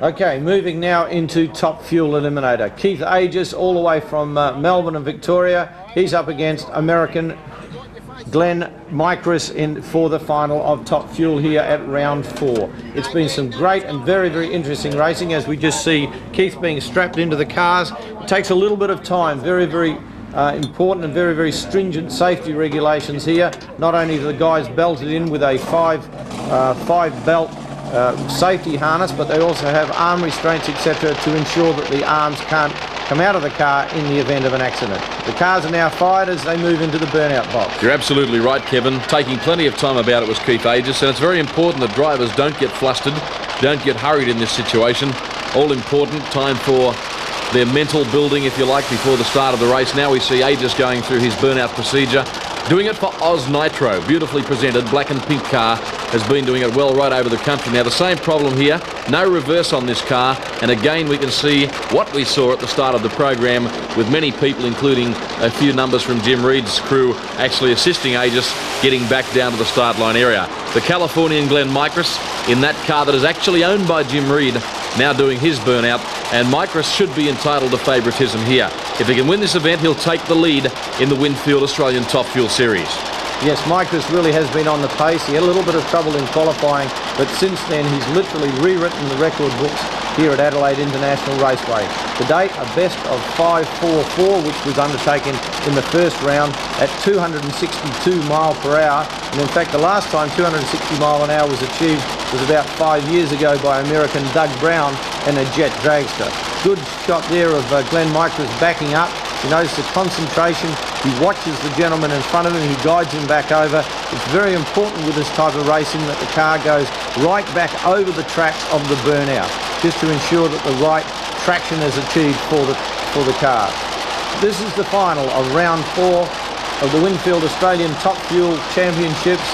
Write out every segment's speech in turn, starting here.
Okay, moving now into Top Fuel Eliminator. Keith Aegis, all the way from Melbourne and Victoria. He's up against American Glenn Mikres for the final of Top Fuel here at round 4. It's been some great and very, very interesting racing, as we just see Keith being strapped into the cars. It takes a little bit of time, very, very important and very, very stringent safety regulations here. Not only are the guys belted in with a five belt safety harness, but they also have arm restraints, etc., to ensure that the arms can't come out of the car in the event of an accident. The cars are now fired as they move into the burnout box. You're absolutely right, Kevin. Taking plenty of time about it was Keith Aegis, and it's very important that drivers don't get flustered, don't get hurried in this situation. All important time for their mental building, if you like, before the start of the race. Now we see Aegis going through his burnout procedure, doing it for Oz Nitro. Beautifully presented, black and pink car, has been doing it well right over the country. Now the same problem here, no reverse on this car, and again we can see what we saw at the start of the program, with many people, including a few numbers from Jim Reed's crew, actually assisting Aegis getting back down to the start line area. The Californian Glenn Mikres in that car that is actually owned by Jim Reed, now doing his burnout, and Mikres should be entitled to favouritism here. If he can win this event, he'll take the lead in the Winfield Australian Top Fuel Series. Yes, Mikres really has been on the pace. He had a little bit of trouble in qualifying, but since then he's literally rewritten the record books here at Adelaide International Raceway. To date, a best of 5.44, which was undertaken in the first round at 262 mile per hour. And in fact, the last time 260 mile an hour was achieved was about 5 years ago by American Doug Brown and a jet dragster. Good shot there of Glen Mikres backing up. You notice the concentration. He watches the gentleman in front of him. He guides him back over. It's very important with this type of racing that the car goes right back over the track of the burnout, just to ensure that the right traction is achieved for the car. This is the final of round 4 of the Winfield Australian Top Fuel Championships,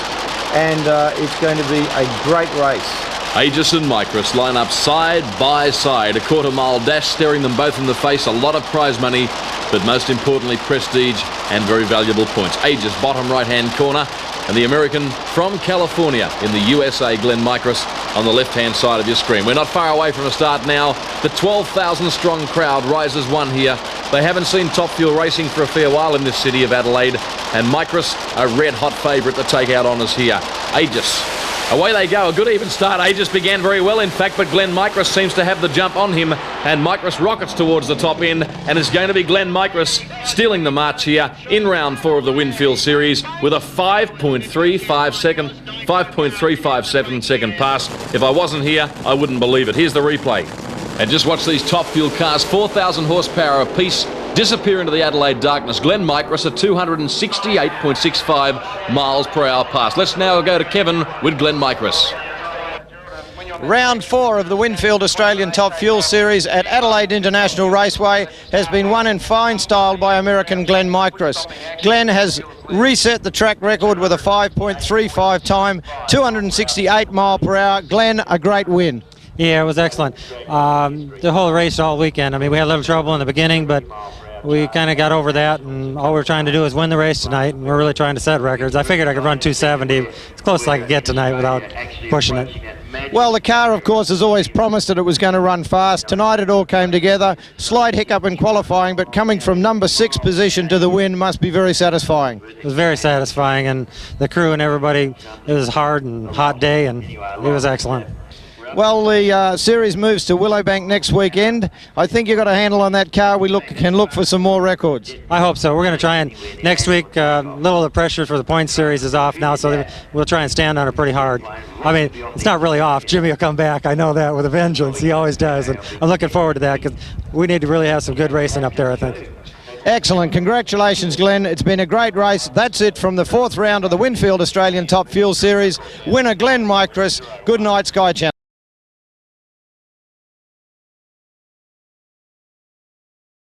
and it's going to be a great race. Aegis and Mikres line up side by side. A quarter-mile dash staring them both in the face. A lot of prize money, but most importantly, prestige and very valuable points. Aegis, bottom right-hand corner, and the American from California in the USA, Glen Mikres, on the left-hand side of your screen. We're not far away from a start now. The 12,000-strong crowd rises one here. They haven't seen Top Fuel racing for a fair while in this city of Adelaide, and Mikres, a red-hot favourite to take out honours here. Aegis. Away they go. A good even start. Aegis began very well, in fact, but Glen Mikres seems to have the jump on him, and Mikres rockets towards the top end, and it's going to be Glen Mikres stealing the march here in round 4 of the Winfield Series with a 5.357 second pass. If I wasn't here, I wouldn't believe it. Here's the replay. And just watch these Top Fuel cars, 4,000 horsepower apiece, disappear into the Adelaide darkness. Glen Mikres, a 268.65 miles per hour pass. Let's now go to Kevin with Glen Mikres. Round 4 of the Winfield Australian Top Fuel Series at Adelaide International Raceway has been won in fine style by American Glenn Mikres. Glenn has reset the track record with a 5.35 time, 268 mile per hour. Glenn, a great win. Yeah, it was excellent. The whole race all weekend. I mean, we had a little trouble in the beginning, but we kind of got over that, and all we're trying to do is win the race tonight, and we're really trying to set records. I figured I could run 270 as close as I could get tonight without pushing it. Well, the car, of course, has always promised that it was going to run fast. Tonight it all came together. Slight hiccup in qualifying, but coming from number 6 position to the win must be very satisfying. It was very satisfying, and the crew and everybody, it was a hard and hot day, and it was excellent. Well, the series moves to Willowbank next weekend. I think you've got a handle on that car. We can look for some more records. I hope so. We're going to try and next week, a little of the pressure for the points series is off now, so we'll try and stand on it pretty hard. I mean, it's not really off. Jimmy will come back. I know that with a vengeance. He always does, and I'm looking forward to that because we need to really have some good racing up there, I think. Excellent. Congratulations, Glenn. It's been a great race. That's it from the 4th round of the Winfield Australian Top Fuel Series. Winner Glen Mikres. Good night, Sky Channel.